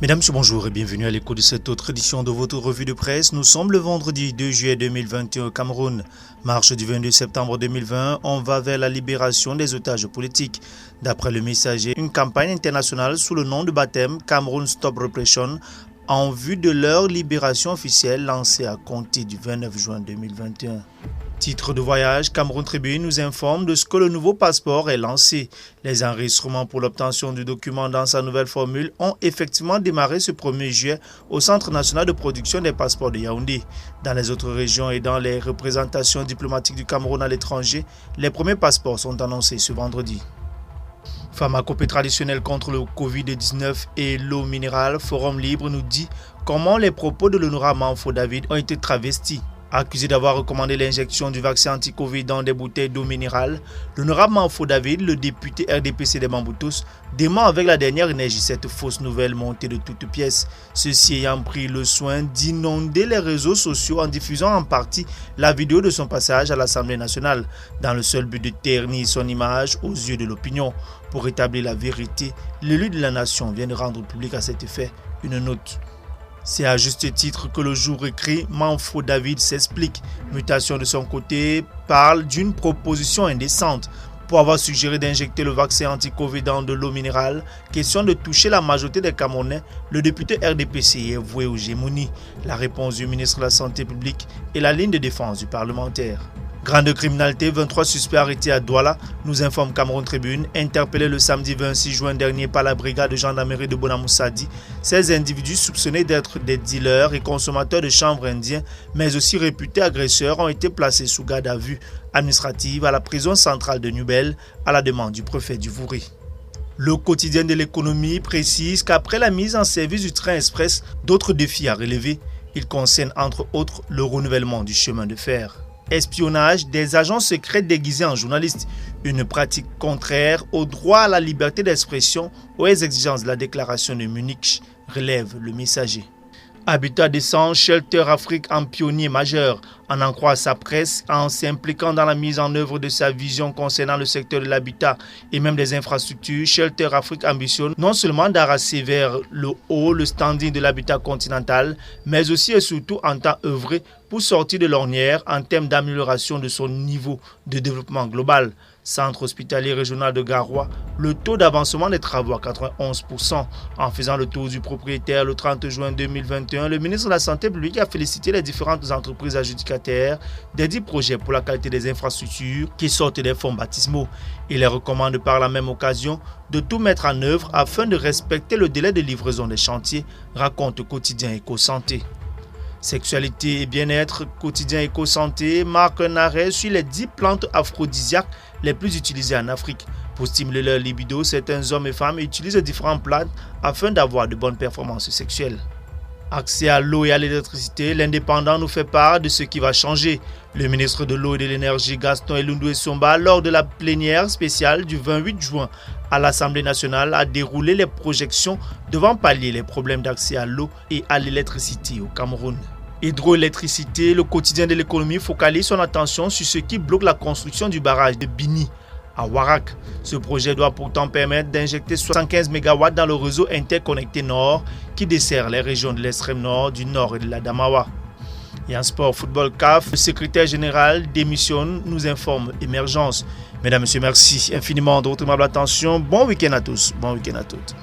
Mesdames, bonjour et bienvenue à l'écoute de cette autre édition de votre revue de presse. Nous sommes le vendredi 2 juillet 2021 au Cameroun. Marche du 22 septembre 2020, on va vers la libération des otages politiques. D'après le Messager, une campagne internationale sous le nom de baptême Cameroun Stop Repression en vue de leur libération officielle lancée à compter du 29 juin 2021. Titre de voyage, Cameroun Tribune nous informe de ce que le nouveau passeport est lancé. Les enregistrements pour l'obtention du document dans sa nouvelle formule ont effectivement démarré ce 1er juillet au Centre national de production des passeports de Yaoundé. Dans les autres régions et dans les représentations diplomatiques du Cameroun à l'étranger, les premiers passeports sont annoncés ce vendredi. Pharmacopée traditionnelle contre le Covid-19 et l'eau minérale, Forum Libre nous dit comment les propos de l'honorable Manfo David ont été travestis. Accusé d'avoir recommandé l'injection du vaccin anti-Covid dans des bouteilles d'eau minérale, l'honorable Manfo David, le député RDPC des Bamboutos, dément avec la dernière énergie cette fausse nouvelle montée de toutes pièces. Ceci ayant pris le soin d'inonder les réseaux sociaux en diffusant en partie la vidéo de son passage à l'Assemblée nationale, dans le seul but de ternir son image aux yeux de l'opinion. Pour établir la vérité, l'élu de la nation vient de rendre public à cet effet une note. C'est à juste titre que le jour écrit, Manfo David s'explique. Mutation de son côté parle d'une proposition indécente. Pour avoir suggéré d'injecter le vaccin anti-Covid dans de l'eau minérale, question de toucher la majorité des Camerounais, le député RDPC est voué aux gémonies. La réponse du ministre de la Santé publique et la ligne de défense du parlementaire. Grande criminalité, 23 suspects arrêtés à Douala, nous informe Cameroun Tribune, interpellés le samedi 26 juin dernier par la brigade de gendarmerie de Bonamoussadi. Ces individus soupçonnés d'être des dealers et consommateurs de chanvre indien, mais aussi réputés agresseurs, ont été placés sous garde à vue administrative à la prison centrale de Nubel à la demande du préfet du Vouri. Le quotidien de l'économie précise qu'après la mise en service du train express, d'autres défis à relever. Ils concernent entre autres le renouvellement du chemin de fer. Espionnage des agents secrets déguisés en journalistes, une pratique contraire au droit à la liberté d'expression aux exigences de la déclaration de Munich, relève le Messager. Habitat décent, Shelter Afrique en pionnier majeur, en croit sa presse en s'impliquant dans la mise en œuvre de sa vision concernant le secteur de l'habitat et même des infrastructures. Shelter Afrique ambitionne non seulement d'arracher vers le haut le standing de l'habitat continental, mais aussi et surtout entend œuvrer pour sortir de l'ornière en termes d'amélioration de son niveau de développement global. Centre hospitalier régional de Garoua, le taux d'avancement des travaux à 91%. En faisant le tour du propriétaire le 30 juin 2021, le ministre de la Santé publique a félicité les différentes entreprises adjudicataires des 10 projets pour la qualité des infrastructures qui sortent des fonds baptismaux. Il les recommande par la même occasion de tout mettre en œuvre afin de respecter le délai de livraison des chantiers, raconte Quotidien Éco-Santé. Sexualité et bien-être, Quotidien Éco-Santé marque un arrêt sur les 10 plantes aphrodisiaques les plus utilisées en Afrique. Pour stimuler leur libido, certains hommes et femmes utilisent différentes plantes afin d'avoir de bonnes performances sexuelles. Accès à l'eau et à l'électricité, l'Indépendant nous fait part de ce qui va changer. Le ministre de l'eau et de l'énergie Gaston Elundou Essomba, lors de la plénière spéciale du 28 juin à l'Assemblée nationale, a déroulé les projections devant pallier les problèmes d'accès à l'eau et à l'électricité au Cameroun. Hydroélectricité, le quotidien de l'économie focalise son attention sur ce qui bloque la construction du barrage de Bini à Warak. Ce projet doit pourtant permettre d'injecter 75 MW dans le réseau interconnecté Nord qui dessert les régions de l'extrême nord, du Nord et de l'Adamawa. Et en sport football CAF, le secrétaire général démissionne, nous informe Émergence. Mesdames et messieurs, merci infiniment de votre aimable attention. Bon week-end à tous, bon week-end à toutes.